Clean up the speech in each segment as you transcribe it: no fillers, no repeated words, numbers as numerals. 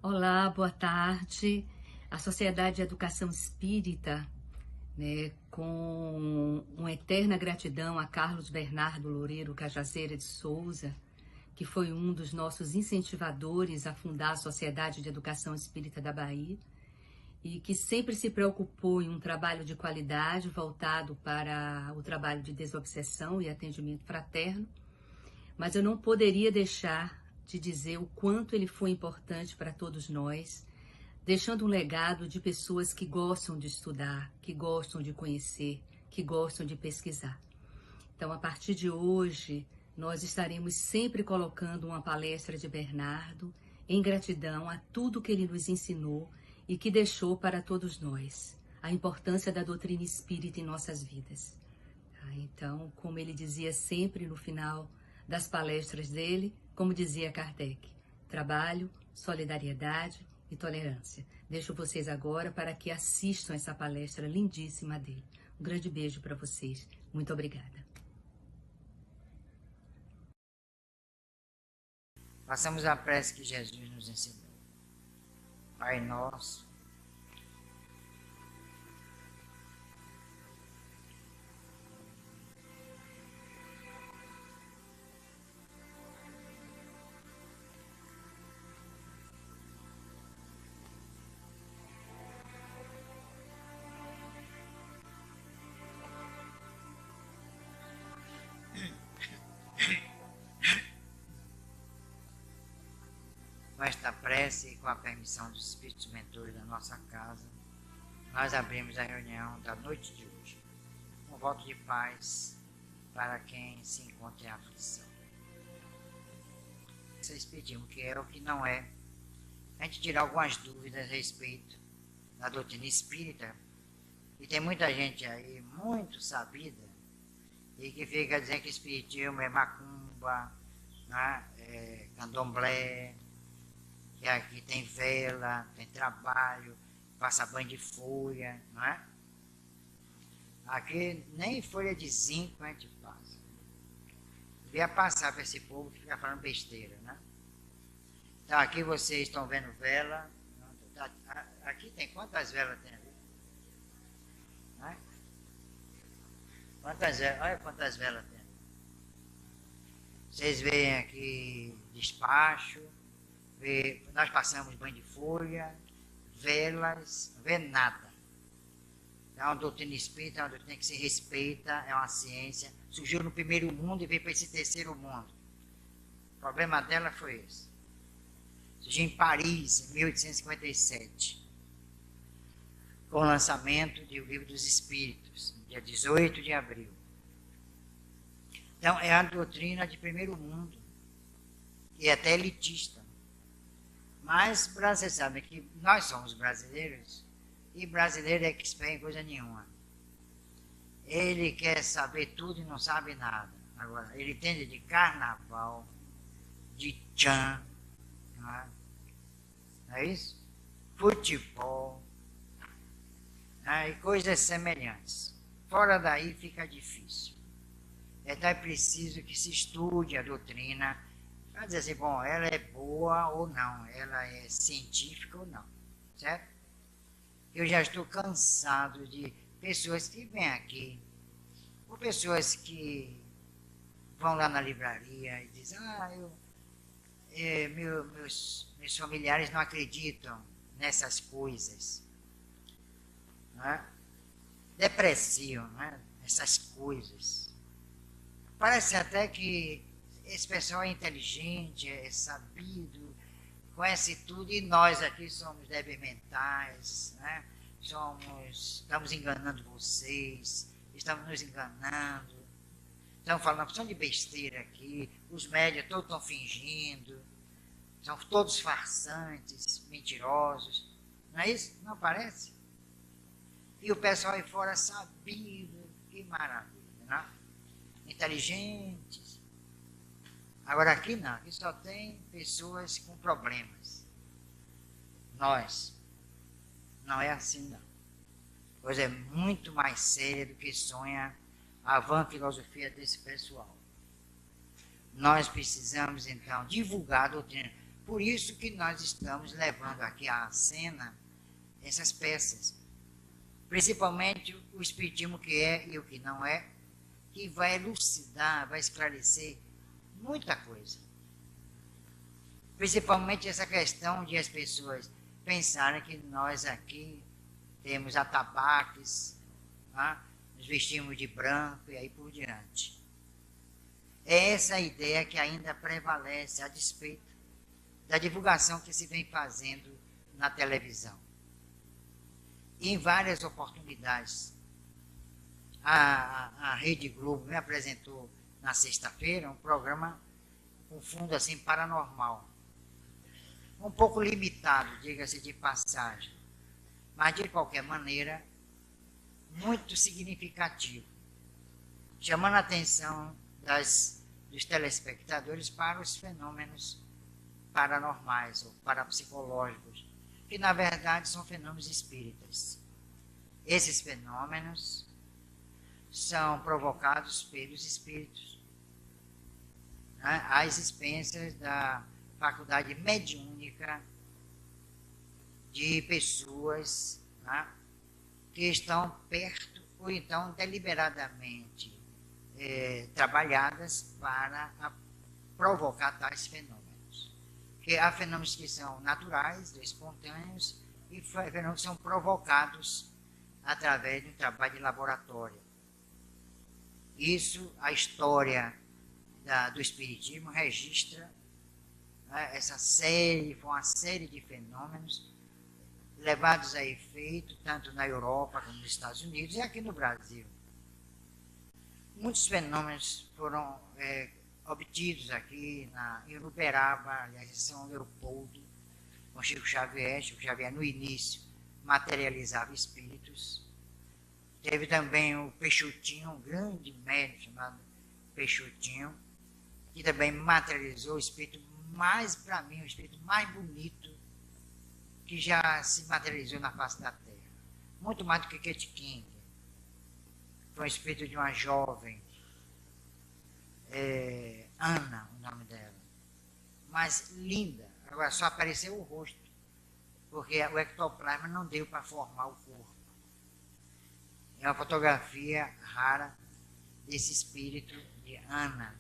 Olá, boa tarde. A Sociedade de Educação Espírita, com uma eterna gratidão a Carlos Bernardo Loureiro Cajazeira de Souza, que foi um dos nossos incentivadores a fundar a Sociedade de Educação Espírita da Bahia e que sempre se preocupou em um trabalho de qualidade voltado para o trabalho de desobsessão e atendimento fraterno. Mas eu não poderia deixar de dizer o quanto ele foi importante para todos nós, deixando um legado de pessoas que gostam de estudar, que gostam de conhecer, que gostam de pesquisar. Então, a partir de hoje, nós estaremos sempre colocando uma palestra de Bernardo em gratidão a tudo que ele nos ensinou e que deixou para todos nós, a importância da doutrina espírita em nossas vidas. Então, como ele dizia sempre no final das palestras dele, como dizia Kardec, trabalho, solidariedade e tolerância. Deixo vocês agora para que assistam essa palestra lindíssima dele. Um grande beijo para vocês. Muito obrigada. Façamos a prece que Jesus nos ensinou. Pai nosso, com esta prece e com a permissão dos Espíritos Mentores da nossa casa, nós abrimos a reunião da noite de hoje. Um voto de paz para quem se encontra em aflição. Vocês pediam o que é o que não é. A gente tirar algumas dúvidas a respeito da doutrina espírita. E tem muita gente aí, muito sabida, e que fica dizendo que espiritismo é macumba, né? É candomblé, que aqui tem vela, tem trabalho, passa banho de folha, não é? Aqui nem folha de zinco a gente passa. Devia passar para esse povo que fica falando besteira, né? Então aqui vocês estão vendo vela. Aqui tem quantas velas tem ali? Né? Quantas velas? Olha quantas velas tem. Vocês veem aqui despacho. Nós passamos banho de folha, velas, não vê nada. É uma doutrina espírita, é uma doutrina que se respeita, é uma ciência. Surgiu no primeiro mundo e veio para esse terceiro mundo. O problema dela foi esse. Surgiu em Paris, em 1857, com o lançamento do Livro dos Espíritos, dia 18 de abril. Então, é a doutrina de primeiro mundo, e até elitista. Mas vocês sabem que nós somos brasileiros, e brasileiro é expert em coisa nenhuma. Ele quer saber tudo e não sabe nada. Agora, ele entende de carnaval, de tchan, não é isso? Futebol, e coisas semelhantes. Fora daí fica difícil. Então é preciso que se estude a doutrina, para dizer assim, bom, ela é boa ou não, ela é científica ou não, certo? Eu já estou cansado de pessoas que vêm aqui, ou pessoas que vão lá na livraria e dizem, meus familiares não acreditam nessas coisas, não é? Depressivo, não é? Essas coisas. Parece até que esse pessoal é inteligente, é sabido, conhece tudo, e nós aqui somos débeis mentais, né? Estamos enganando vocês, estamos nos enganando, estamos falando uma opção de besteira aqui, os médios todos estão fingindo, são todos farsantes, mentirosos, não é isso? Não parece? E o pessoal aí fora sabido, que maravilha, não é? Inteligentes. Agora aqui não, aqui só tem pessoas com problemas. Nós. Não é assim não. A coisa é muito mais séria do que sonha a vã filosofia desse pessoal. Nós precisamos então divulgar a doutrina. Por isso que nós estamos levando aqui à cena essas peças. Principalmente o espiritismo que é e o que não é, que vai elucidar, vai esclarecer muita coisa. Principalmente essa questão de as pessoas pensarem que nós aqui temos atabaques, tá? Nos vestimos de branco e aí por diante. É essa a ideia que ainda prevalece a despeito da divulgação que se vem fazendo na televisão. E em várias oportunidades. A Rede Globo me apresentou na sexta-feira um programa com fundo assim paranormal. Um pouco limitado, diga-se de passagem, mas de qualquer maneira muito significativo, chamando a atenção dos telespectadores para os fenômenos paranormais ou parapsicológicos, que na verdade são fenômenos espíritas. Esses fenômenos são provocados pelos espíritos, né, às expensas da faculdade mediúnica de pessoas, né, que estão perto ou então deliberadamente trabalhadas para provocar tais fenômenos. Que há fenômenos que são naturais, espontâneos, e fenômenos que são provocados através de um trabalho de laboratório. Isso, a história do Espiritismo registra, né, foi uma série de fenômenos levados a efeito, tanto na Europa como nos Estados Unidos e aqui no Brasil. Muitos fenômenos foram obtidos aqui em Uberaba, aliás, em São Leopoldo, com Chico Xavier. Chico Xavier, no início, materializava espíritos. Teve também o Peixotinho, um grande médium chamado Peixotinho, que também materializou o espírito mais, para mim, o espírito mais bonito que já se materializou na face da Terra. Muito mais do que Kate King. Foi um espírito de uma jovem, Ana, o nome dela. Mas linda. Agora só apareceu o rosto, porque o ectoplasma não deu para formar o corpo. É uma fotografia rara desse espírito de Ana.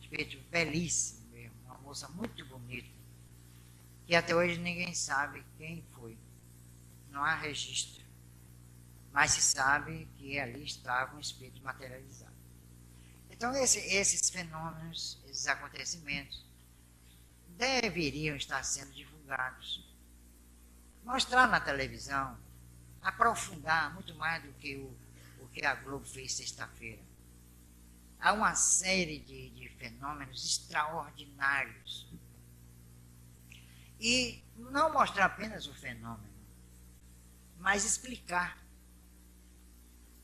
Espírito belíssimo mesmo, uma moça muito bonita, que até hoje ninguém sabe quem foi. Não há registro. Mas se sabe que ali estava um espírito materializado. Então, esses fenômenos, esses acontecimentos, deveriam estar sendo divulgados. Mostrar na televisão, aprofundar muito mais do que o que a Globo fez sexta-feira. Há uma série de fenômenos extraordinários. E não mostrar apenas o fenômeno, mas explicar.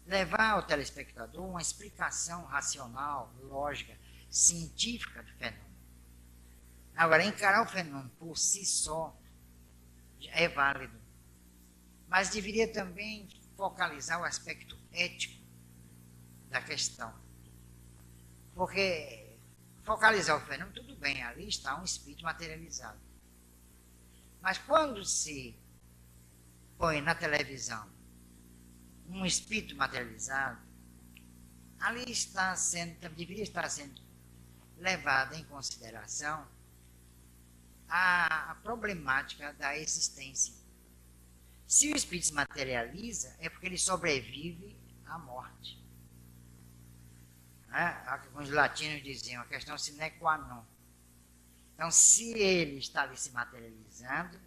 Levar ao telespectador uma explicação racional, lógica, científica do fenômeno. Agora, encarar o fenômeno por si só é válido, mas deveria também focalizar o aspecto ético da questão. Porque focalizar o fenômeno, tudo bem, ali está um espírito materializado. Mas quando se põe na televisão um espírito materializado, ali deveria estar sendo levada em consideração a problemática da existência. Se o espírito se materializa, é porque ele sobrevive à morte. Os latinos diziam, a questão sine qua non. Então, se ele está ali se materializando,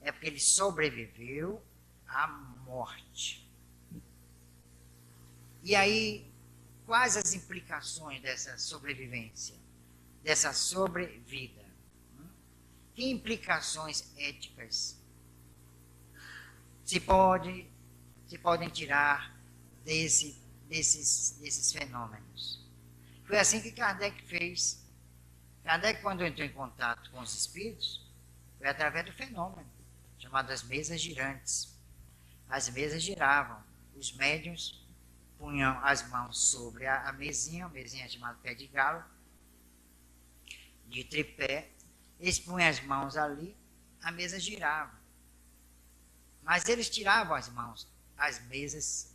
é porque ele sobreviveu à morte. E aí, quais as implicações dessa sobrevivência, dessa sobrevida? Que implicações éticas se podem tirar desses fenômenos? Foi assim que Kardec fez. Kardec, quando entrou em contato com os espíritos, foi através do fenômeno, chamado as mesas girantes. As mesas giravam, os médiuns punham as mãos sobre a mesinha chamada pé de galo, de tripé, Eles punham as mãos ali, a mesa girava. Mas eles tiravam as mãos, as mesas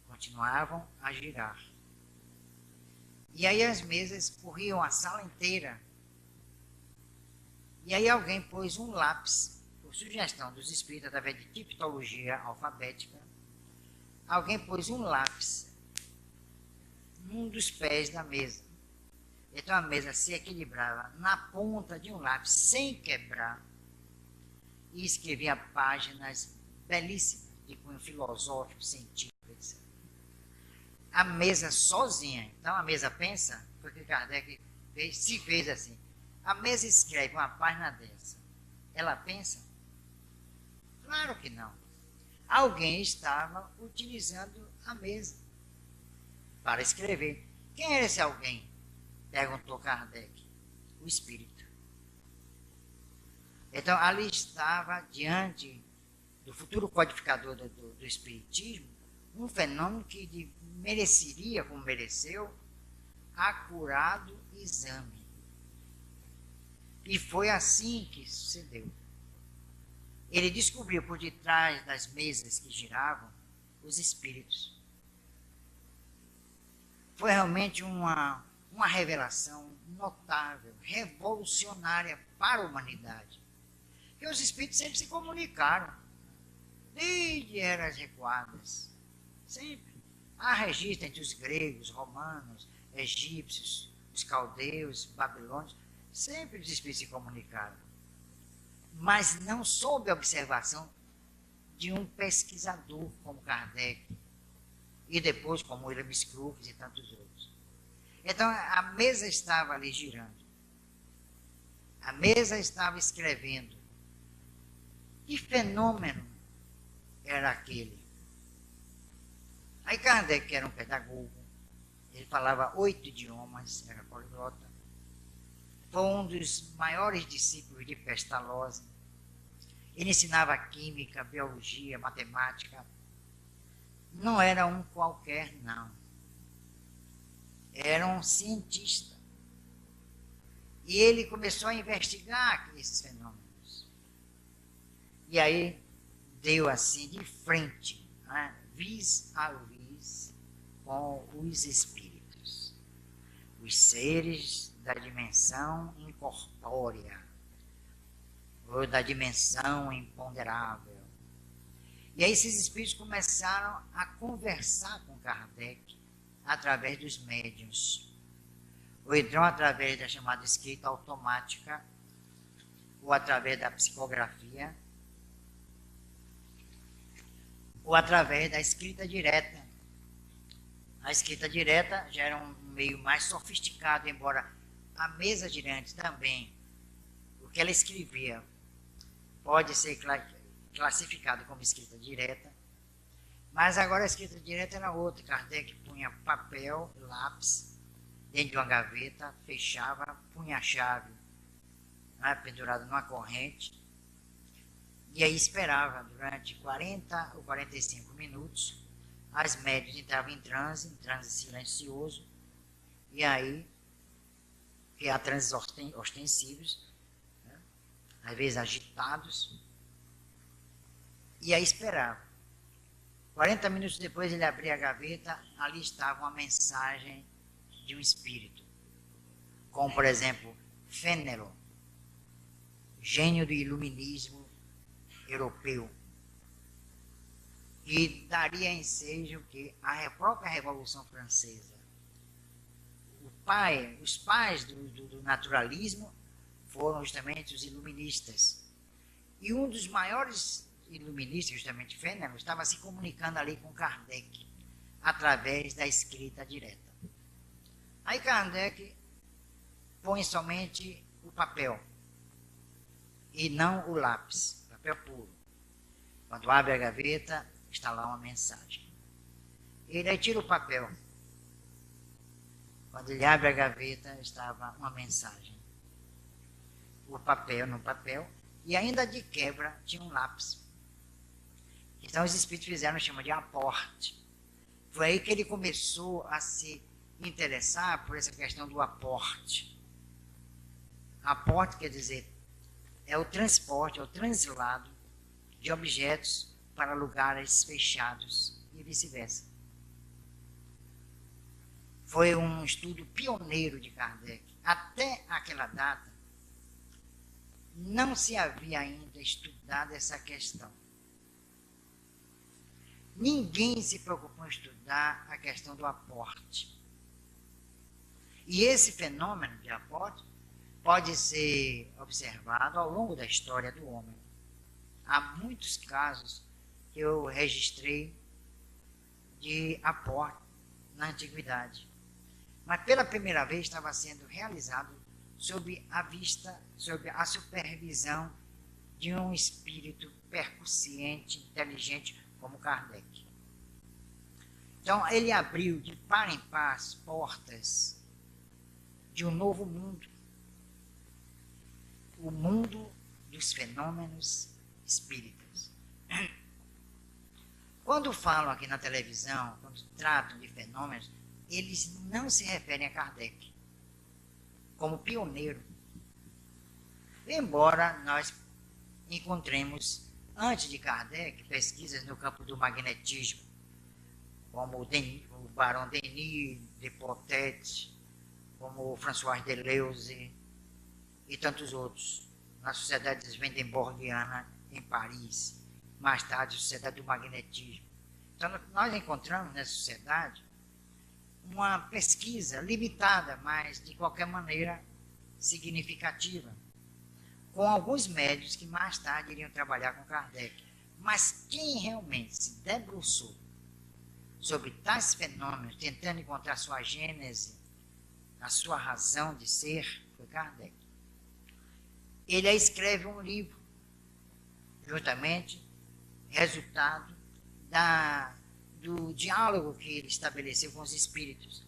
continuavam a girar. E aí as mesas corriam a sala inteira. E aí alguém pôs um lápis, por sugestão dos espíritos, através de tipologia alfabética, alguém pôs um lápis num dos pés da mesa. Então a mesa se equilibrava na ponta de um lápis, sem quebrar, e escrevia páginas belíssimas, de cunho filosófico, científico, etc. A mesa sozinha, então a mesa pensa, foi o que Kardec se fez assim, a mesa escreve uma página dessa, ela pensa? Claro que não. Alguém estava utilizando a mesa para escrever. Quem era esse alguém? Perguntou Kardec. O espírito. Então, ali estava, diante do futuro codificador do espiritismo, um fenômeno que mereceria, como mereceu, acurado exame. E foi assim que sucedeu. Ele descobriu por detrás das mesas que giravam os espíritos. Foi realmente uma revelação notável, revolucionária para a humanidade. Porque os espíritos sempre se comunicaram, desde eras recuadas. Sempre. Há registro entre os gregos, romanos, egípcios, os caldeus, babilônios. Sempre os espíritos se comunicaram. Mas não sob a observação de um pesquisador como Kardec, e depois como William Crookes e tantos outros. Então a mesa estava ali girando. A mesa estava escrevendo. Que fenômeno era aquele? Aí Kardec, que era um pedagogo, ele falava 8 idiomas, era poliglota, foi um dos maiores discípulos de Pestalozzi. Ele ensinava química, biologia, matemática. Não era um qualquer, não. Era um cientista. E ele começou a investigar esses fenômenos. E aí deu assim de frente, né, vis a vis com os espíritos, os seres da dimensão incorpórea, ou da dimensão imponderável. E aí esses espíritos começaram a conversar com Kardec através dos médiuns, ou então através da chamada escrita automática, ou através da psicografia, ou através da escrita direta. A escrita direta já era um meio mais sofisticado, embora a mesa girante também, o que ela escrevia pode ser classificado como escrita direta, mas agora a escrita direta era outra. Kardec punha papel, lápis, dentro de uma gaveta, fechava, punha a chave, né, pendurada numa corrente, e aí esperava durante 40 ou 45 minutos. As médiuns entravam em transe silencioso, e aí, que há transes ostensivos, né, às vezes agitados, e aí esperava. 40 minutos depois ele abria a gaveta, ali estava uma mensagem de um espírito, como por exemplo, Fénelon, gênio do iluminismo europeu, que daria ensejo que a própria Revolução Francesa, os pais do naturalismo foram justamente os iluministas. E um dos maiores iluministas, justamente Fénelon, estava se comunicando ali com Kardec, através da escrita direta. Aí Kardec põe somente o papel, e não o lápis, papel puro. Quando abre a gaveta, está lá uma mensagem. Ele aí tira o papel. Quando ele abre a gaveta, estava uma mensagem. O papel no papel, e ainda de quebra tinha um lápis. Então os espíritos fizeram, chama de aporte. Foi aí que ele começou a se interessar por essa questão do aporte. Aporte quer dizer é o transporte, é o translado de objetos para lugares fechados e vice-versa. Foi um estudo pioneiro de Kardec. Até aquela data, não se havia ainda estudado essa questão. Ninguém se preocupou em estudar a questão do aporte. E esse fenômeno de aporte pode ser observado ao longo da história do homem. Há muitos casos que eu registrei de aporte na antiguidade. Mas pela primeira vez estava sendo realizado sob a vista, sob a supervisão de um espírito percussiente, inteligente, como Kardec. Então, ele abriu de par em par as portas de um novo mundo, o mundo dos fenômenos espíritas. Quando falam aqui na televisão, quando tratam de fenômenos, eles não se referem a Kardec como pioneiro. Embora nós encontremos, antes de Kardec, pesquisas no campo do magnetismo, como o Barão Denis de Potet, como o François Deleuze e tantos outros, na Sociedade Swedenborgiana em Paris, mais tarde a Sociedade do Magnetismo. Então nós encontramos nessa sociedade uma pesquisa limitada, mas de qualquer maneira significativa, com alguns médios que mais tarde iriam trabalhar com Kardec. Mas quem realmente se debruçou sobre tais fenômenos, tentando encontrar sua gênese, a sua razão de ser, foi Kardec. Ele escreve um livro, justamente resultado do diálogo que ele estabeleceu com os espíritos.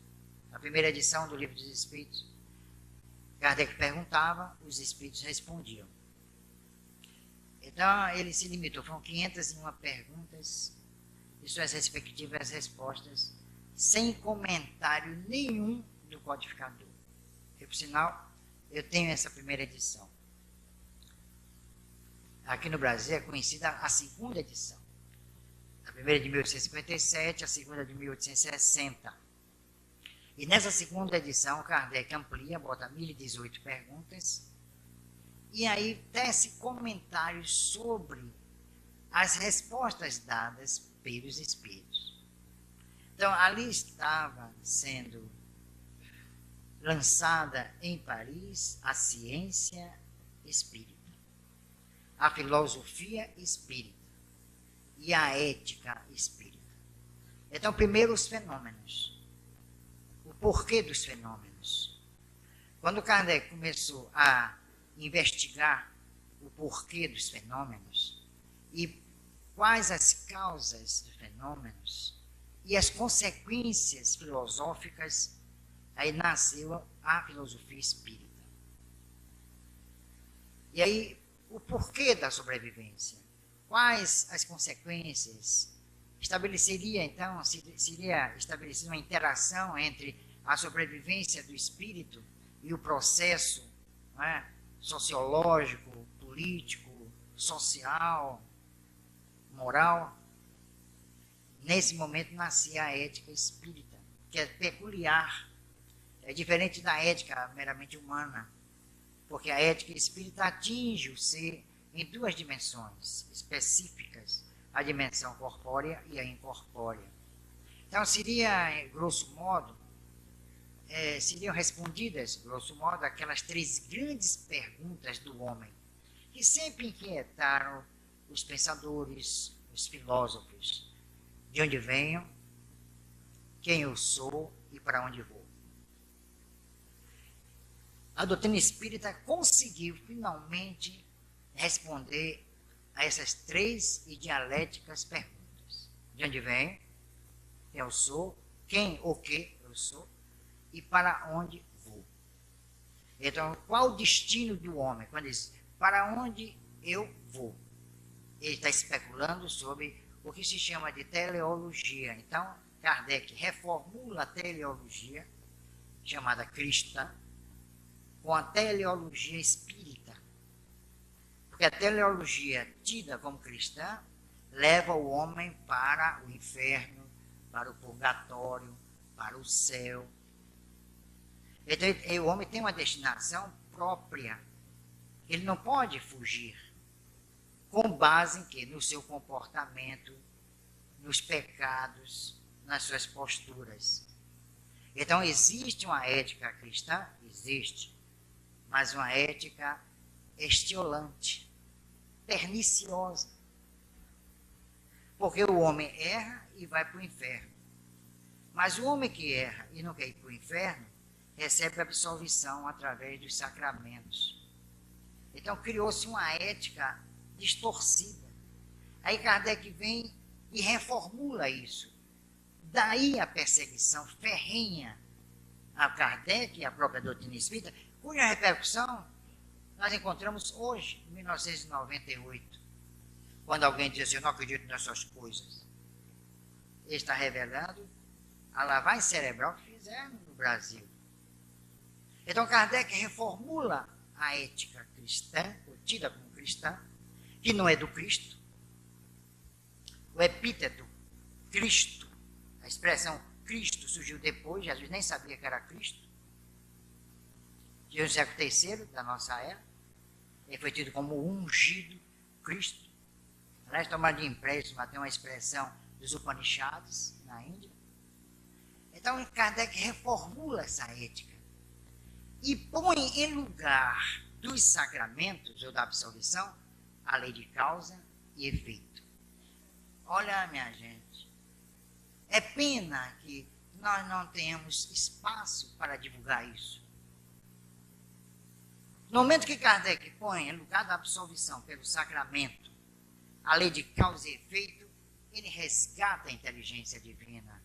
Na primeira edição do Livro dos Espíritos, Kardec perguntava, os espíritos respondiam. Então, ele se limitou, foram 501 perguntas e suas respectivas respostas, sem comentário nenhum do codificador. E, por sinal, eu tenho essa primeira edição. Aqui no Brasil é conhecida a segunda edição. A primeira de 1857, a segunda de 1860. E nessa segunda edição, Kardec amplia, bota 1018 perguntas, e aí tece comentários sobre as respostas dadas pelos espíritos. Então, ali estava sendo lançada em Paris a ciência espírita, a filosofia espírita e a ética espírita. Então, primeiro os fenômenos. O porquê dos fenômenos. Quando Kardec começou a investigar o porquê dos fenômenos e quais as causas dos fenômenos e as consequências filosóficas, aí nasceu a filosofia espírita. E aí, o porquê da sobrevivência? Quais as consequências? Estabeleceria, então, seria estabelecida uma interação entre a sobrevivência do espírito e o processo, não é, sociológico, político, social, moral. Nesse momento nascia a ética espírita, que é peculiar, é diferente da ética meramente humana, porque a ética espírita atinge o ser em duas dimensões específicas, a dimensão corpórea e a incorpórea. Então, seria, grosso modo, seriam respondidas, grosso modo, aquelas três grandes perguntas do homem, que sempre inquietaram os pensadores, os filósofos. De onde venho, quem eu sou e para onde vou. A doutrina espírita conseguiu, finalmente, responder a essas três e dialéticas perguntas. De onde venho, quem eu sou, quem ou que eu sou e para onde vou. Então, qual o destino do homem? Quando diz, para onde eu vou? Ele está especulando sobre o que se chama de teleologia. Então, Kardec reformula a teleologia, chamada cristã, com a teleologia espírita. Porque a teleologia tida como cristã leva o homem para o inferno, para o purgatório, para o céu. Então, o homem tem uma destinação própria. Ele não pode fugir. Com base em quê? No seu comportamento, nos pecados, nas suas posturas. Então, existe uma ética cristã? Existe. Mas uma ética estiolante, perniciosa. Porque o homem erra e vai para o inferno. Mas o homem que erra e não quer ir para o inferno, recebe absolvição através dos sacramentos. Então, criou-se uma ética distorcida. Aí Kardec vem e reformula isso. Daí a perseguição ferrenha a Kardec e a própria doutrina espírita, cuja repercussão nós encontramos hoje, em 1998, quando alguém diz assim, eu não acredito nessas coisas. Ele está revelando a lavagem cerebral que fizeram no Brasil. Então Kardec reformula a ética cristã, ou tida como cristã, que não é do Cristo. O epíteto Cristo, a expressão Cristo surgiu depois, Jesus nem sabia que era Cristo. Jesus no século III da nossa era, ele foi tido como ungido Cristo. Aliás, tomado de empréstimo até uma expressão dos Upanishads na Índia. Então Kardec reformula essa ética e põe em lugar dos sacramentos ou da absolvição a lei de causa e efeito. Olha, minha gente, é pena que nós não tenhamos espaço para divulgar isso. No momento que Kardec põe em lugar da absolvição pelo sacramento a lei de causa e efeito, ele resgata a inteligência divina.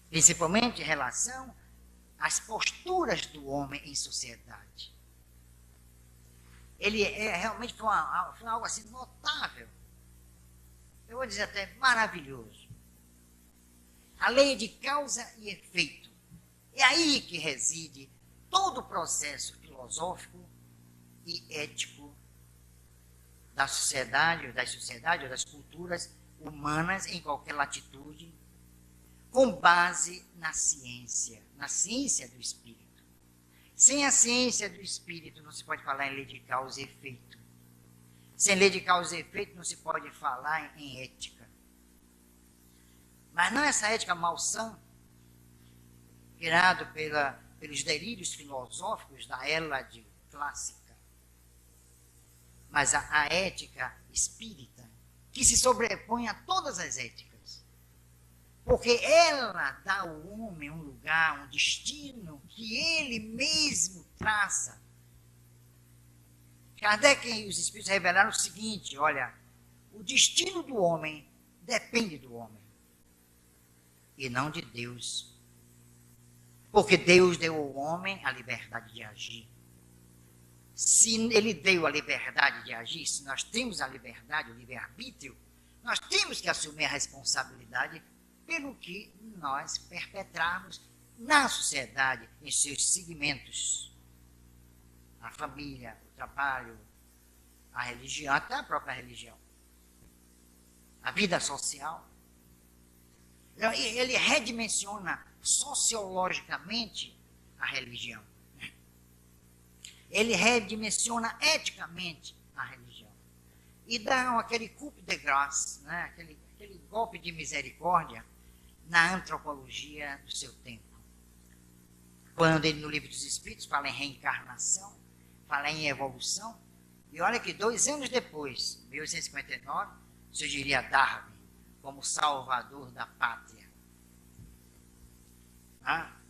Principalmente em relação às posturas do homem em sociedade. Ele realmente foi algo assim notável. Eu vou dizer até maravilhoso. A lei de causa e efeito. É aí que reside todo o processo filosófico e ético da sociedade, ou das culturas humanas em qualquer latitude, com base na ciência do espírito. Sem a ciência do espírito não se pode falar em lei de causa e efeito. Sem lei de causa e efeito não se pode falar em ética. Mas não essa ética malsã, criada pelos delírios filosóficos da Hélade clássica, mas a ética espírita, que se sobrepõe a todas as éticas. Porque ela dá ao homem um lugar, um destino que ele mesmo traça. Kardec e os Espíritos revelaram o seguinte, olha, o destino do homem depende do homem e não de Deus. Porque Deus deu ao homem a liberdade de agir. Se ele deu a liberdade de agir, se nós temos a liberdade, o livre-arbítrio, nós temos que assumir a responsabilidade pelo que nós perpetrarmos na sociedade, em seus segmentos. A família, o trabalho, a religião, até a própria religião. A vida social. Ele redimensiona sociologicamente a religião. Ele redimensiona eticamente a religião. E dá aquele coup de grâce, né? aquele golpe de misericórdia na antropologia do seu tempo. Quando ele, no Livro dos Espíritos, fala em reencarnação, fala em evolução, e olha que 2 anos depois, 1859, surgiria Darwin como salvador da pátria.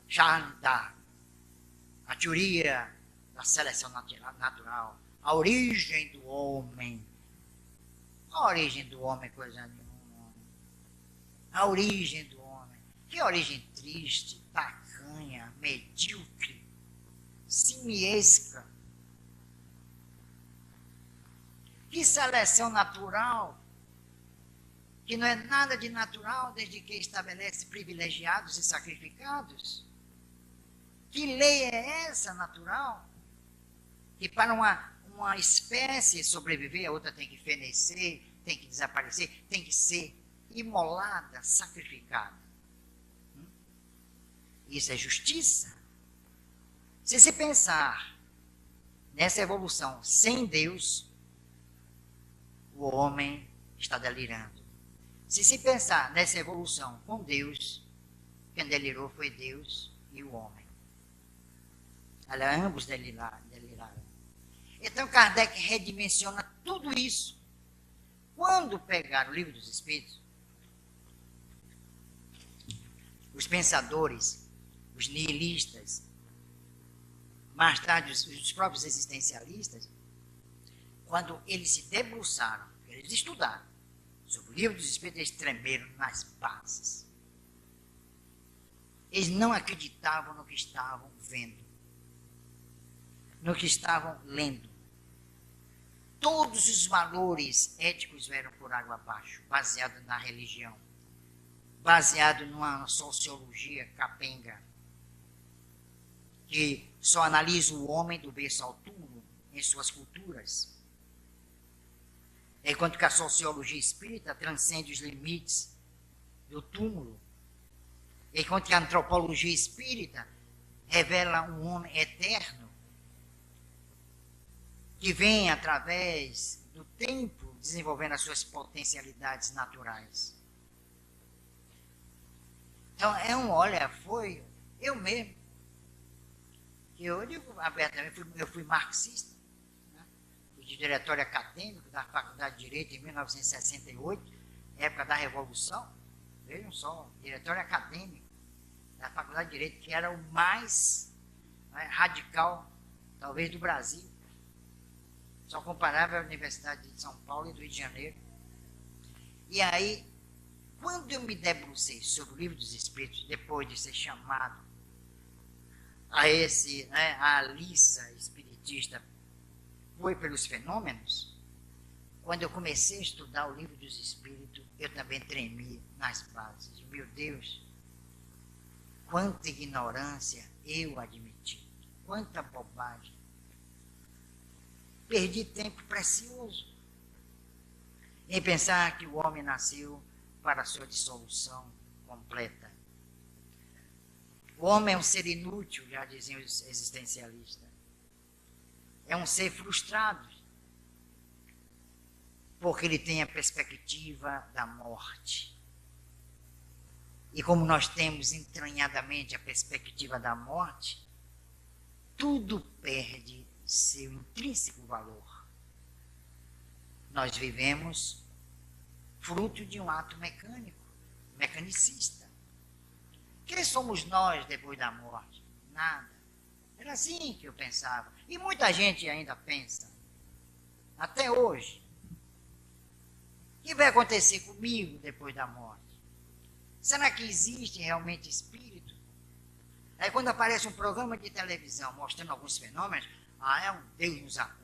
Charles Darwin, a teoria da seleção natural, a origem do homem. A origem do homem é coisa nenhuma. A origem do homem. Que origem triste, tacanha, medíocre, simiesca. Que seleção natural, que não é nada de natural desde que estabelece privilegiados e sacrificados. Que lei é essa natural? que para uma espécie sobreviver, a outra tem que fenecer, tem que desaparecer, tem que ser imolada, sacrificada. Isso é justiça. Se se pensar nessa evolução sem Deus, o homem está delirando. Se se pensar nessa evolução com Deus, quem delirou foi Deus e o homem. Olha, ambos deliraram. Então Kardec redimensiona tudo isso. Quando pegar o Livro dos Espíritos, os pensadores, os nihilistas, mais tarde os próprios existencialistas, quando eles se debruçaram, eles estudaram sobre o Livro dos Espíritos, eles tremeram nas bases. Eles não acreditavam no que estavam vendo, no que estavam lendo. Todos os valores éticos vieram por água abaixo, baseado na religião, baseado numa sociologia capenga, que só analisa o homem do berço ao túmulo em suas culturas. Enquanto que a sociologia espírita transcende os limites do túmulo. Enquanto que a antropologia espírita revela um homem eterno, que vem através do tempo desenvolvendo as suas potencialidades naturais. Então, olha, foi eu mesmo, que eu digo abertamente, eu fui marxista, né? Fui de diretório acadêmico da Faculdade de Direito em 1968, época da Revolução. Vejam só, diretório acadêmico da Faculdade de Direito, que era o mais, né, radical, talvez, do Brasil. Só comparava a Universidade de São Paulo e do Rio de Janeiro. E aí, quando eu me debrucei sobre o Livro dos Espíritos, depois de ser chamado a a liça espiritista, foi pelos fenômenos, quando eu comecei a estudar o Livro dos Espíritos, eu também tremi nas bases. Meu Deus, quanta ignorância eu admiti, quanta bobagem. Perdi tempo precioso em pensar que o homem nasceu para a sua dissolução completa. O homem é um ser inútil, já diziam os existencialistas. É um ser frustrado, porque ele tem a perspectiva da morte. E como nós temos entranhadamente a perspectiva da morte, tudo perde seu intrínseco valor. Nós vivemos fruto de um ato mecânico, mecanicista. Quem somos nós depois da morte? Nada. Era assim que eu pensava. E muita gente ainda pensa. Até hoje. O que vai acontecer comigo depois da morte? Será que existe realmente espírito? Aí quando aparece um programa de televisão mostrando alguns fenômenos, é um Deus nos acuda.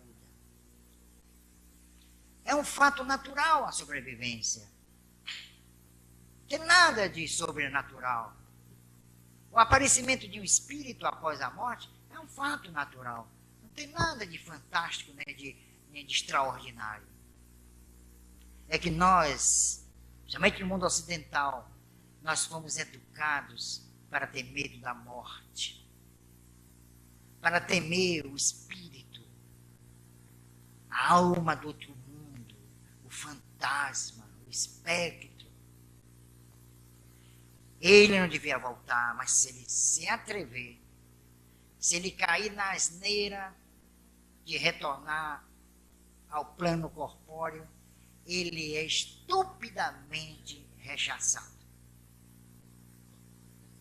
É um fato natural a sobrevivência. Não tem nada de sobrenatural. O aparecimento de um espírito após a morte é um fato natural. Não tem nada de fantástico, nem de extraordinário. É que nós, principalmente no mundo ocidental, nós fomos educados para ter medo da morte, para temer o espírito, a alma do outro mundo, o fantasma, o espectro. Ele não devia voltar, mas se ele se atrever, se ele cair na asneira de retornar ao plano corpóreo, ele é estupidamente rechaçado.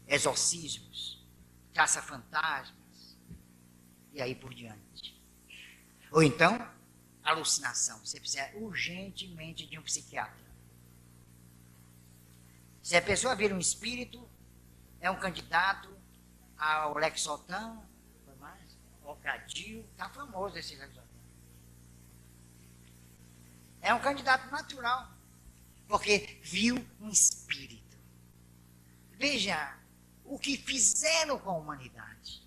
Exorcismos, caça-fantasmas, e aí por diante. Ou então, alucinação. Você precisa urgentemente de um psiquiatra. Se a pessoa vira um espírito, é um candidato ao Lexotan, ao Cadil, está famoso esse Lexotan. É um candidato natural, porque viu um espírito. Veja o que fizeram com a humanidade.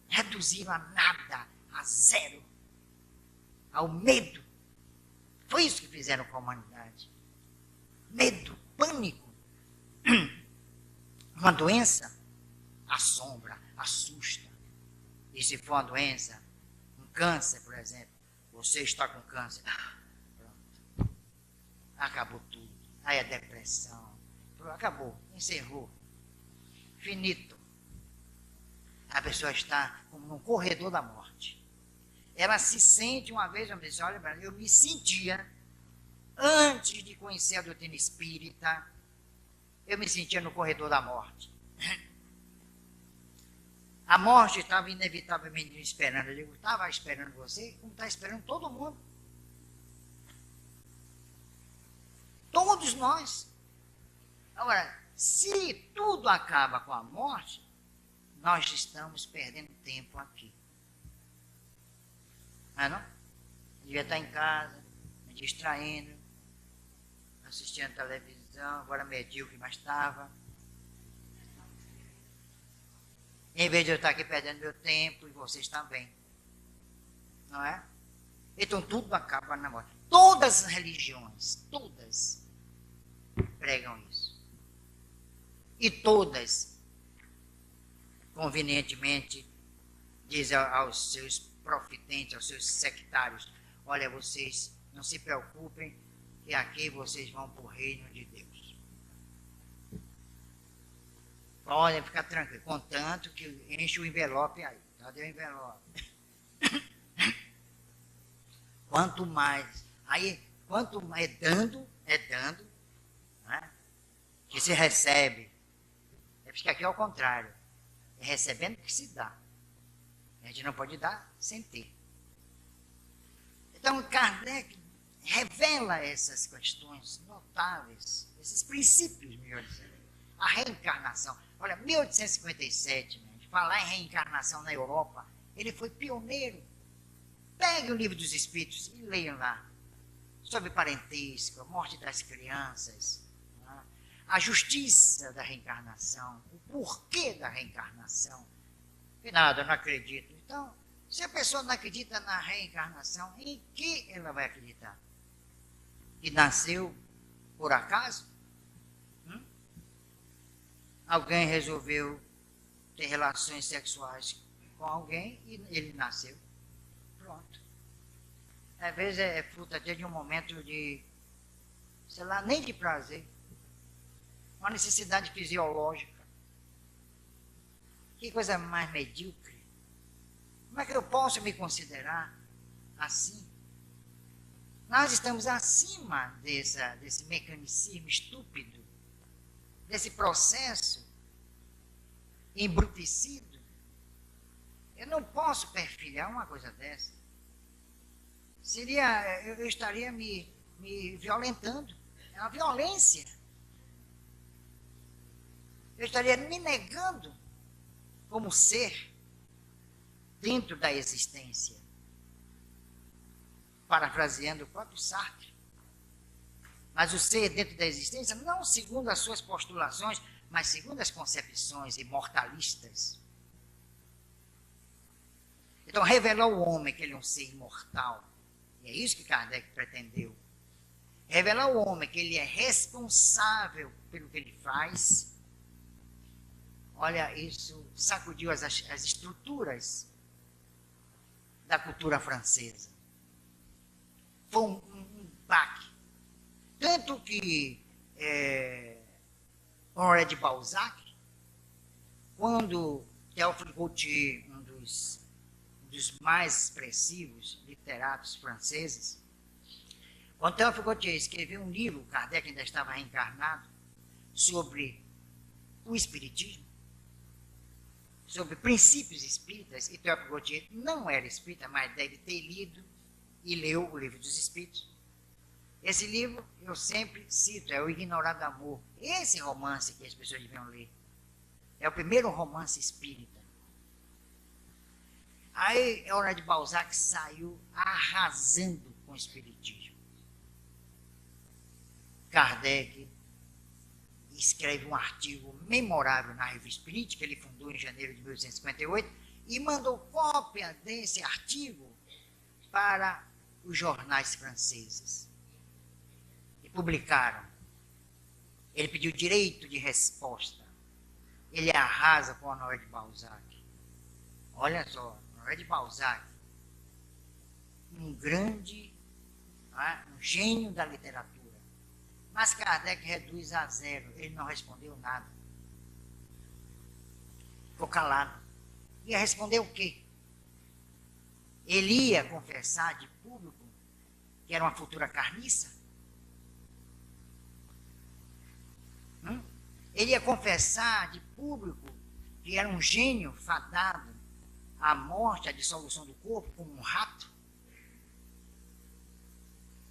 Reduziram a nada, a zero. ao medo. Foi isso que fizeram com a humanidade. Medo, pânico. Uma doença assombra, assusta. E se for uma doença, um câncer, por exemplo, você está com câncer, pronto, acabou tudo. Aí a depressão, acabou, encerrou, finito. A pessoa está como num corredor da morte. Ela se sente, uma vez eu me disse, olha, eu me sentia, antes de conhecer a doutrina espírita, eu me sentia no corredor da morte. A morte estava inevitavelmente me esperando. Eu digo, estava esperando você, como está esperando todo mundo. Todos nós. Agora, se tudo acaba com a morte, nós estamos perdendo tempo aqui. Não é não? Devia estar em casa, me distraindo, assistindo televisão, agora medíocre, mas estava. Em vez de eu estar aqui perdendo meu tempo, e vocês também. Não é? Então tudo acaba na morte. Todas as religiões, todas, pregam isso. E todas, convenientemente, dizem aos seus profitentes, aos seus sectários, olha, vocês não se preocupem, que aqui vocês vão para o reino de Deus. Podem ficar tranquilos, contanto que enche o envelope aí. Cadê o envelope? Quanto mais, aí, quanto mais é dando, né, que se recebe. É porque aqui é o contrário. É recebendo que se dá. A gente não pode dar sem ter. Então, Kardec revela essas questões notáveis, esses princípios, melhor dizendo. A reencarnação. Olha, 1857, falar em reencarnação na Europa, ele foi pioneiro. Pegue o Livro dos Espíritos e leiam lá. Sobre parentesco, a morte das crianças, né? A justiça da reencarnação, o porquê da reencarnação. E nada, eu não acredito. Então, se a pessoa não acredita na reencarnação, em que ela vai acreditar? Que nasceu por acaso? Alguém resolveu ter relações sexuais com alguém e ele nasceu. Pronto. Às vezes é fruto até de um momento de, sei lá, nem de prazer. Uma necessidade fisiológica. Que coisa mais medíocre. Como é que eu posso me considerar assim? Nós estamos acima desse mecanicismo estúpido, desse processo embrutecido. Eu não posso perfilhar uma coisa dessa. Eu estaria me violentando. É uma violência. Eu estaria me negando como ser dentro da existência. Parafraseando o próprio Sartre. Mas o ser dentro da existência, não segundo as suas postulações, mas segundo as concepções imortalistas. Então, revelar ao homem que ele é um ser imortal. E é isso que Kardec pretendeu. Revelar ao homem que ele é responsável pelo que ele faz. Olha, isso sacudiu as estruturas da cultura francesa. Foi um baque. Tanto que Honoré de Balzac, quando Théophile Gautier, um dos mais expressivos literatos franceses, quando Théophile Gautier escreveu um livro, Kardec ainda estava reencarnado, sobre o espiritismo, sobre princípios espíritas, e Théophile Gautier não era espírita, mas deve ter lido e leu o Livro dos Espíritos. Esse livro eu sempre cito, é O Ignorado Amor. Esse romance que as pessoas deviam ler. É o primeiro romance espírita. Aí Honoré de Balzac saiu arrasando com o espiritismo. Kardec escreve um artigo memorável na Revista Espírita, que ele fundou em janeiro de 1858, e mandou cópia desse artigo para os jornais franceses e publicaram. Ele pediu direito de resposta. Ele arrasa com Honoré de Balzac. Olha só, Honoré de Balzac, um grande, um gênio da literatura. Mas Kardec reduz a zero. Ele não respondeu nada. Ficou calado. Ia responder o quê? Ele ia confessar de público que era uma futura carniça? Ele ia confessar de público que era um gênio fadado à morte, à dissolução do corpo, como um rato?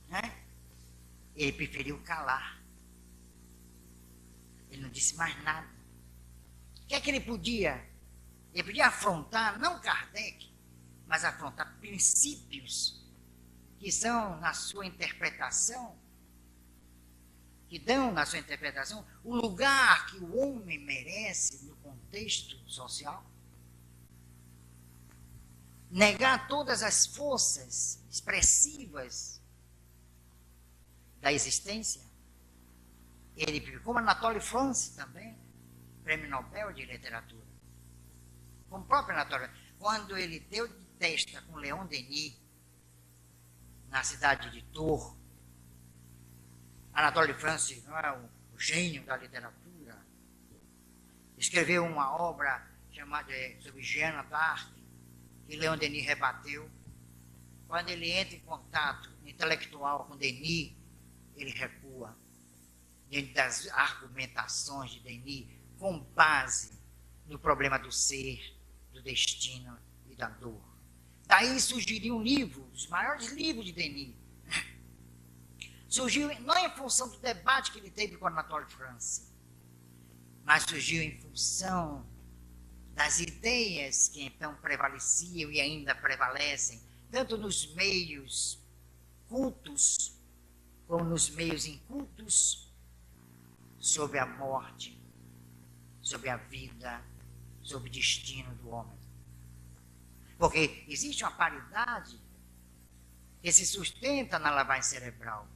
Né? Ele preferiu calar. Ele não disse mais nada. O que é que ele podia? Ele podia afrontar, não Kardec, mas afrontar princípios que são, na sua interpretação, que dão na sua interpretação o lugar que o homem merece no contexto social. Negar todas as forças expressivas da existência. Ele, como Anatole France também, Prêmio Nobel de Literatura, como o próprio Anatole, quando ele deu de testa com Leon Denis na cidade de Tours, Anatole France, não é o gênio da literatura, escreveu uma obra chamada sobre Jeanne d'Arc, que Leon Denis rebateu. Quando ele entra em contato intelectual com Denis, ele recua diante das argumentações de Denis com base no problema do ser, do destino e da dor. Daí surgiria um livro, os maiores livros de Denis. Surgiu não em função do debate que ele teve com Anatole France, mas surgiu em função das ideias que então prevaleciam e ainda prevalecem, tanto nos meios cultos como nos meios incultos, sobre a morte, sobre a vida, sobre o destino do homem. Porque existe uma paridade que se sustenta na lavagem cerebral.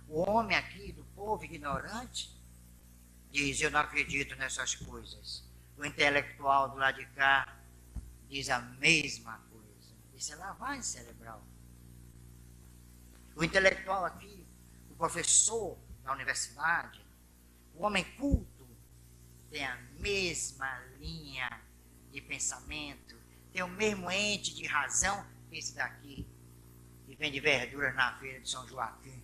O homem aqui, do povo ignorante, diz: eu não acredito nessas coisas. O intelectual do lado de cá diz a mesma coisa. Isso é lavagem cerebral. O intelectual aqui, o professor da universidade, o homem culto, tem a mesma linha de pensamento, tem o mesmo ente de razão que esse daqui, que vende verduras na feira de São Joaquim.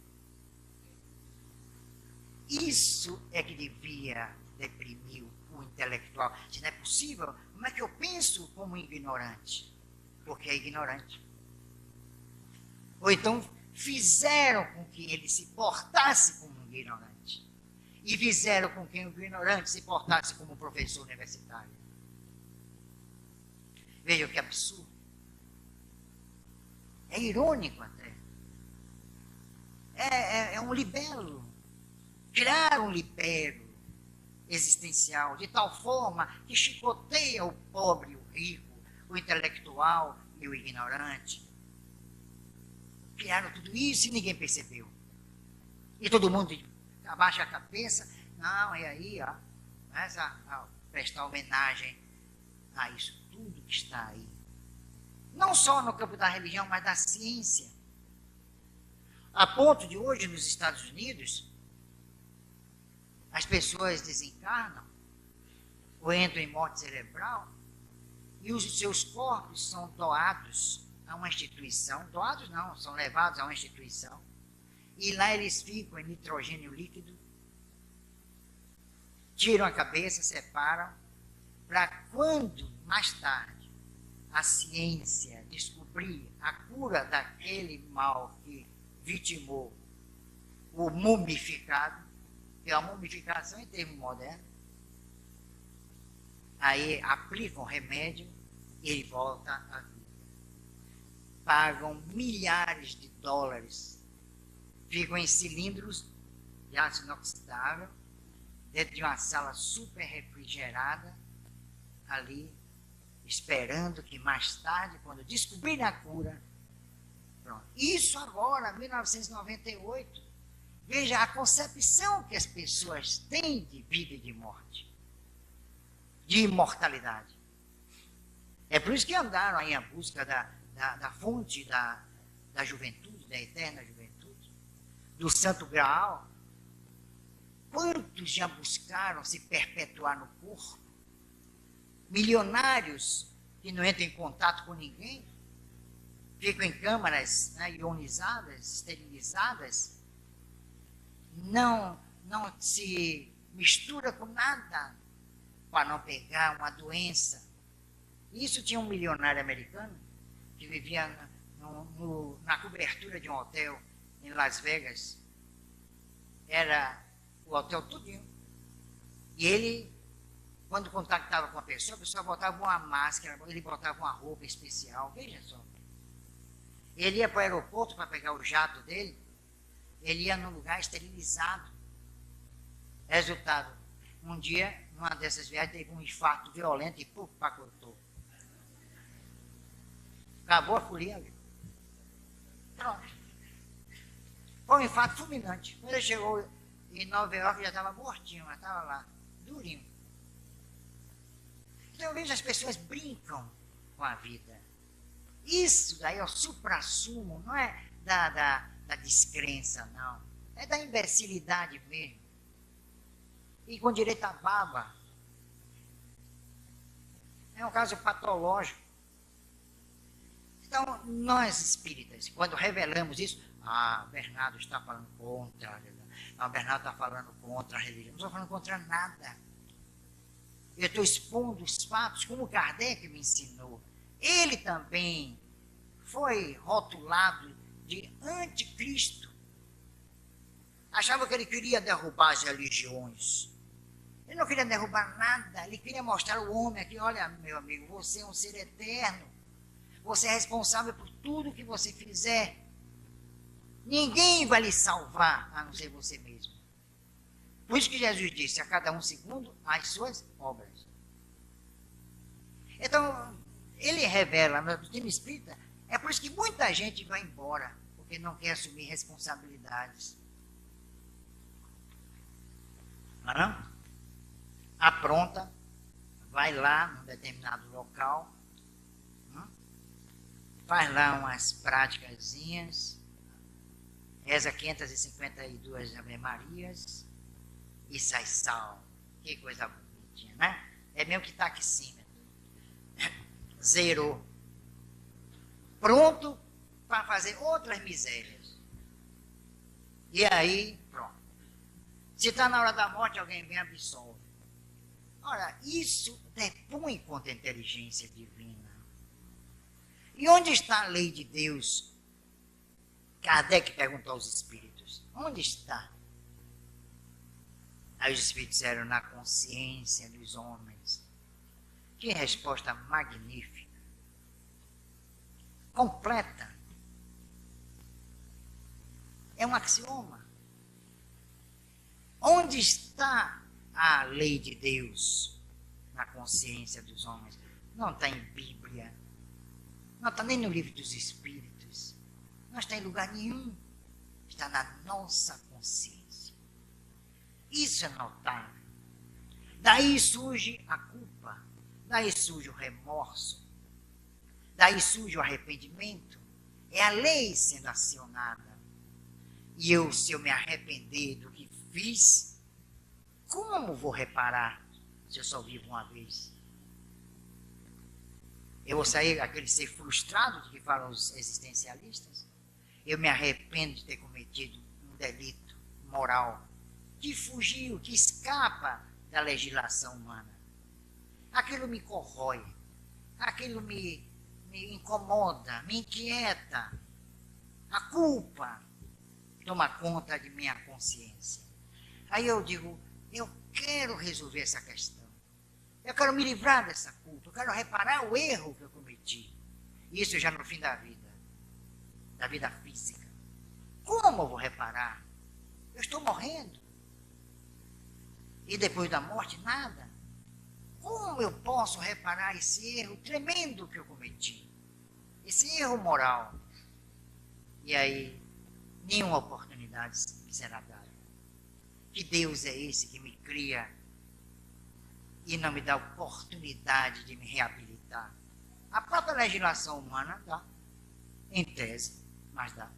Isso é que devia deprimir o intelectual. Se não é possível, como é que eu penso como ignorante? Porque é ignorante. Ou então fizeram com que ele se portasse como um ignorante. E fizeram com que o ignorante se portasse como um professor universitário. Veja que absurdo. É irônico até. É um libelo. Criar um libelo existencial de tal forma que chicoteia o pobre, o rico, o intelectual e o ignorante. Criaram tudo isso e ninguém percebeu. E todo mundo abaixa a cabeça. Não, é aí, ó. Mas prestar homenagem a isso tudo que está aí. Não só no campo da religião, mas da ciência. A ponto de hoje, nos Estados Unidos, as pessoas desencarnam ou entram em morte cerebral e os seus corpos são doados a uma instituição. Doados não, são levados a uma instituição. E lá eles ficam em nitrogênio líquido, tiram a cabeça, separam, para quando, mais tarde, a ciência descobrir a cura daquele mal que vitimou o mumificado, que é a mumificação em termos modernos, aí aplicam o remédio e ele volta à vida. Pagam milhares de dólares, ficam em cilindros de aço inoxidável, dentro de uma sala super refrigerada, ali, esperando que mais tarde, quando descobrirem a cura, Pronto. Isso agora, 1998. Veja a concepção que as pessoas têm de vida e de morte, de imortalidade. É por isso que andaram aí à busca da fonte da juventude, da eterna juventude, do santo graal. Quantos já buscaram se perpetuar no corpo? Milionários que não entram em contato com ninguém, ficam em câmaras, né, ionizadas, esterilizadas, não se mistura com nada para não pegar uma doença. Isso tinha um milionário americano que vivia na cobertura de um hotel em Las Vegas. Era o hotel tudinho. E ele, quando contactava com a pessoa botava uma máscara, ele botava uma roupa especial. Veja só. Ele ia para o aeroporto para pegar o jato dele, ele ia num lugar esterilizado. Resultado, um dia, numa dessas viagens, teve um infarto violento e pacotou. Acabou a folia. Pronto. Foi um infarto fulminante. Quando ele chegou em Nova York, já estava mortinho, mas estava lá, durinho. Então eu vejo as pessoas brincam com a vida. Isso daí é o suprassumo, não é da descrença, não. É da imbecilidade mesmo. E com direito à baba. É um caso patológico. Então, nós espíritas, quando revelamos isso, Bernardo está falando contra a religião. Bernardo está falando contra a religião. Não estou falando contra nada. Eu estou expondo os fatos como Kardec me ensinou. Ele também foi rotulado de anticristo. Achava que ele queria derrubar as religiões. Ele não queria derrubar nada. Ele queria mostrar ao homem aqui, olha, meu amigo, você é um ser eterno. Você é responsável por tudo que você fizer. Ninguém vai lhe salvar, a não ser você mesmo. Por isso que Jesus disse, a cada um segundo as suas obras. Então, ele revela na doutrina espírita, é por isso que muita gente vai embora, porque não quer assumir responsabilidades. Não? Apronta, vai lá num determinado local, faz lá umas práticazinhas, reza 552 Ave Marias e sai salvo. Que coisa bonitinha, né? É mesmo que está aqui em cima. Zerou. Pronto para fazer outras misérias. E aí, pronto. Se está na hora da morte, alguém vem e absolve. Ora, isso depõe contra a inteligência divina. E onde está a lei de Deus? Kardec perguntou aos espíritos. Onde está? Aí os espíritos disseram, na consciência dos homens. Que resposta magnífica. Completa. É um axioma. Onde está a lei de Deus na consciência dos homens? Não está em Bíblia. Não está nem no livro dos Espíritos. Não está em lugar nenhum. Está na nossa consciência. Isso é notável. Daí surge a culpa. Daí surge o remorso. Daí surge o arrependimento. É a lei sendo acionada. E eu, se eu me arrepender do que fiz, como vou reparar se eu só vivo uma vez? Eu vou sair aquele ser frustrado que falam os existencialistas? Eu me arrependo de ter cometido um delito moral que fugiu, que escapa da legislação humana. Aquilo me corrói, aquilo me incomoda, me inquieta. A culpa toma conta de minha consciência. Aí eu digo, eu quero resolver essa questão. Eu quero me livrar dessa culpa, eu quero reparar o erro que eu cometi. Isso já no fim da vida física. Como eu vou reparar? Eu estou morrendo. E depois da morte, nada. Como eu posso reparar esse erro tremendo que eu cometi? Esse erro moral. E aí, nenhuma oportunidade será dada. Que Deus é esse que me cria e não me dá oportunidade de me reabilitar? A própria legislação humana dá, em tese, mas dá.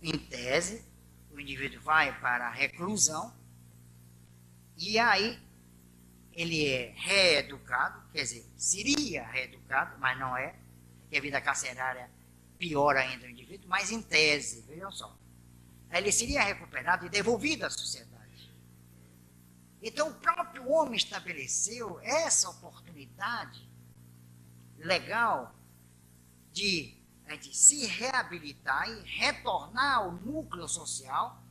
Em tese, o indivíduo vai para a reclusão e aí ele é reeducado, quer dizer, seria reeducado, mas não é, porque a vida carcerária piora ainda o indivíduo, mas em tese, vejam só. Ele seria recuperado e devolvido à sociedade. Então, o próprio homem estabeleceu essa oportunidade legal de se reabilitar e retornar ao núcleo social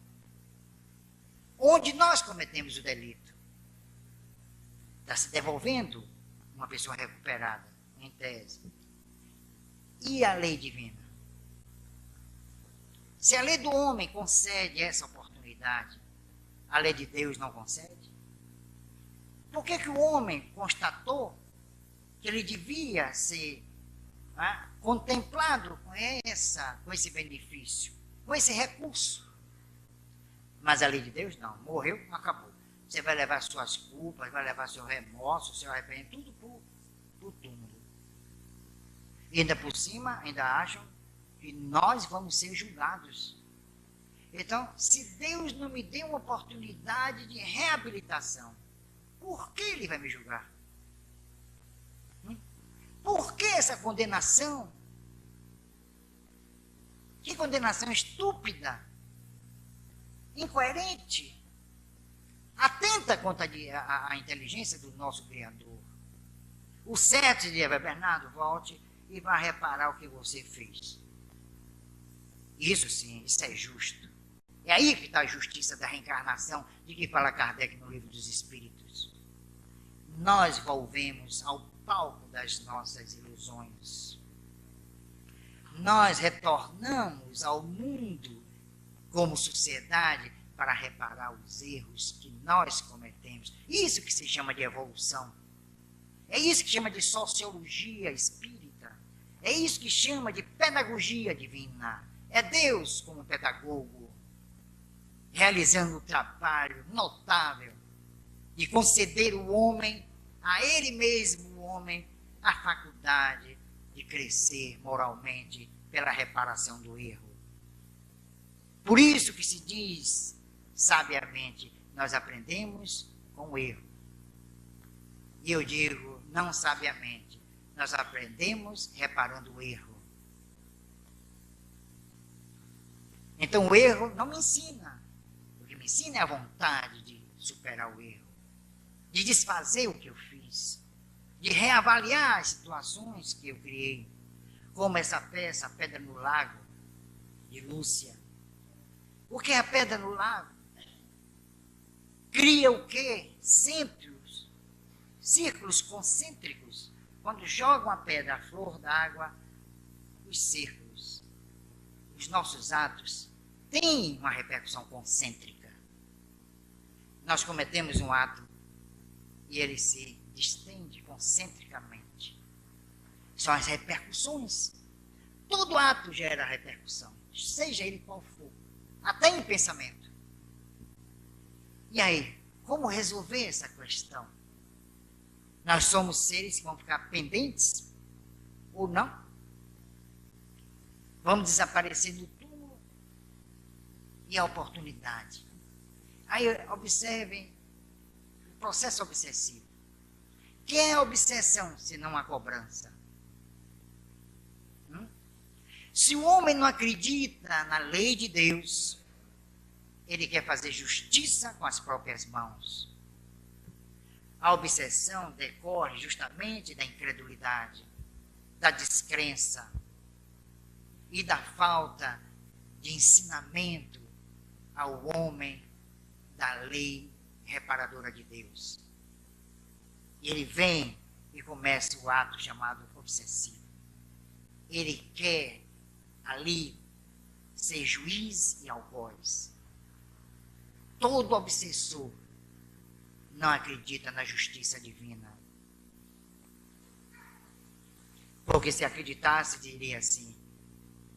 onde nós cometemos o delito. Está se devolvendo uma pessoa recuperada, em tese. E a lei divina? Se a lei do homem concede essa oportunidade, a lei de Deus não concede? Por que o homem constatou que ele devia ser contemplado com esse benefício, com esse recurso? Mas a lei de Deus não, morreu, acabou. Você vai levar suas culpas, vai levar seu remorso, seu arrependimento, tudo para o túmulo. E ainda por cima, ainda acham que nós vamos ser julgados. Então, se Deus não me deu uma oportunidade de reabilitação, por que Ele vai me julgar? Por que essa condenação? Que condenação estúpida, incoerente, atenta contra a inteligência do nosso Criador. O certo seria, Bernardo, volte e vá reparar o que você fez. Isso sim, isso é justo. É aí que está a justiça da reencarnação, de que fala Kardec no Livro dos Espíritos. Nós volvemos ao palco das nossas ilusões. Nós retornamos ao mundo como sociedade para reparar os erros que nós cometemos. Isso que se chama de evolução. É isso que chama de sociologia espírita. É isso que chama de pedagogia divina. É Deus como pedagogo, realizando um trabalho notável de conceder ao homem, a ele mesmo, o homem, a faculdade de crescer moralmente pela reparação do erro. Por isso que se diz, sabiamente, nós aprendemos com o erro. E eu digo, não sabiamente, nós aprendemos reparando o erro. Então o erro não me ensina. O que me ensina é a vontade de superar o erro, de desfazer o que eu fiz, de reavaliar as situações que eu criei, como essa peça, a Pedra no Lago, de Lúcia. O que é a pedra no lago? Cria o quê? Sempre os círculos concêntricos. Quando jogam a pedra à flor d'água, os círculos, os nossos atos, têm uma repercussão concêntrica. Nós cometemos um ato e ele se distende concentricamente. São as repercussões. Todo ato gera repercussão, seja ele qual for. Até em pensamento. E aí, como resolver essa questão? Nós somos seres que vão ficar pendentes? Ou não? Vamos desaparecer do túmulo? E a oportunidade? Aí, observem o processo obsessivo. Que é a obsessão, se não a cobrança? Se o homem não acredita na lei de Deus, ele quer fazer justiça com as próprias mãos. A obsessão decorre justamente da incredulidade, da descrença e da falta de ensinamento ao homem da lei reparadora de Deus. E ele vem e começa o ato chamado obsessivo. Ele quer ali ser juiz e algoz. Todo obsessor não acredita na justiça divina. Porque se acreditasse, diria assim: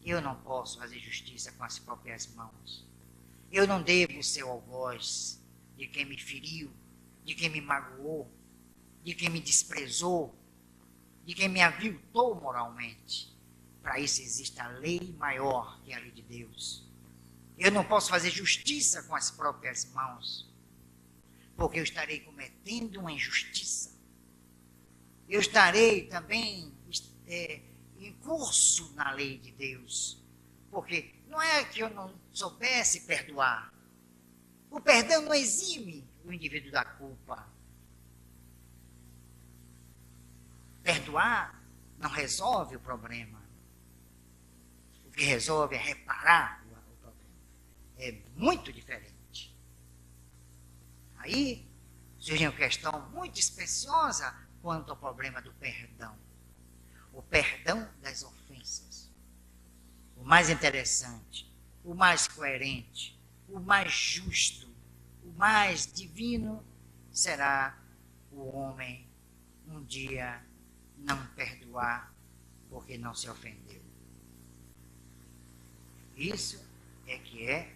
Eu não posso fazer justiça com as próprias mãos. Eu não devo ser o algoz de quem me feriu, de quem me magoou, de quem me desprezou, de quem me aviltou moralmente. Para isso existe a lei maior que a lei de Deus. Eu não posso fazer justiça com as próprias mãos, porque eu estarei cometendo uma injustiça. Eu estarei também em curso na lei de Deus, porque não é que eu não soubesse perdoar. O perdão não exime o indivíduo da culpa. Perdoar não resolve o problema. O que resolve é reparar o problema. É muito diferente. Aí surge uma questão muito especiosa quanto ao problema do perdão. O perdão das ofensas. O mais interessante, o mais coerente, o mais justo, o mais divino será o homem um dia não perdoar porque não se ofendeu. Isso é que é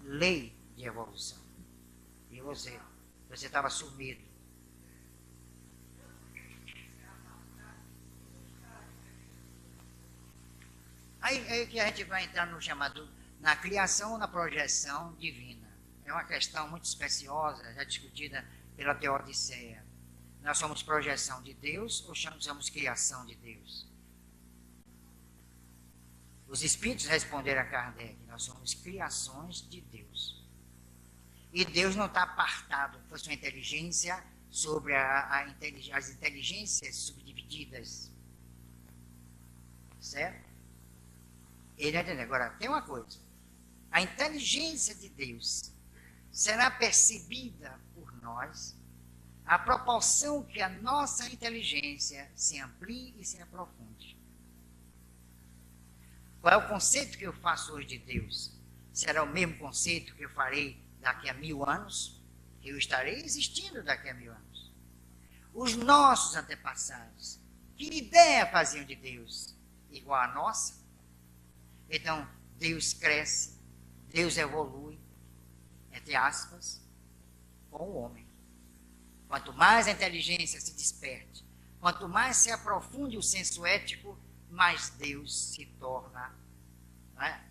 lei de evolução. E você estava sumido. Aí que a gente vai entrar no chamado, na criação ou na projeção divina. É uma questão muito especiosa, já discutida pela Teodiceia. Nós somos projeção de Deus ou somos criação de Deus? Os espíritos responderam a Kardec, nós somos criações de Deus. E Deus não está apartado com sua inteligência sobre as inteligências subdivididas. Certo? Ele entende. Agora, tem uma coisa. A inteligência de Deus será percebida por nós à proporção que a nossa inteligência se amplie e se aprofunde. Qual é o conceito que eu faço hoje de Deus? Será o mesmo conceito que eu farei daqui a 1000 anos? Que eu estarei existindo daqui a 1000 anos. Os nossos antepassados, que ideia faziam de Deus? Igual à nossa? Então, Deus cresce, Deus evolui, entre aspas, com o homem. Quanto mais a inteligência se desperte, quanto mais se aprofunde o senso ético, mais Deus se torna, não é,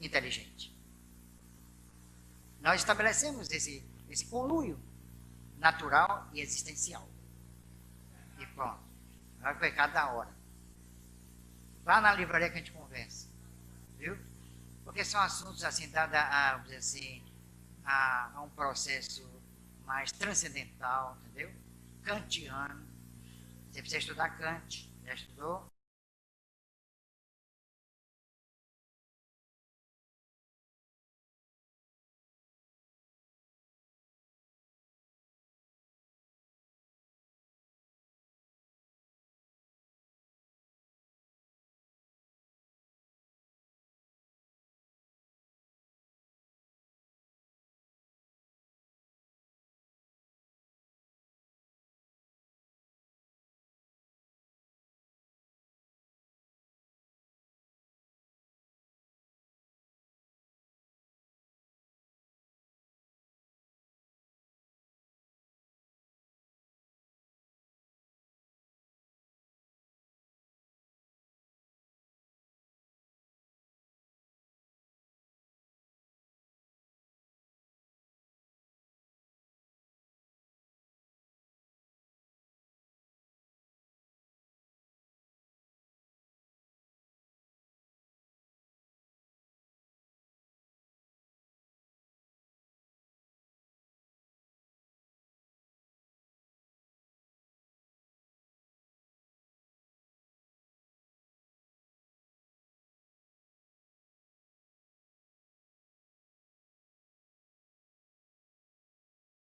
inteligente. Nós estabelecemos esse conluio natural e existencial. E pronto. Vai para cada hora. Vá na livraria que a gente conversa. Viu? Porque são assuntos assim, dados a um processo mais transcendental, entendeu? Kantiano. Você precisa estudar Kant. Já estudou?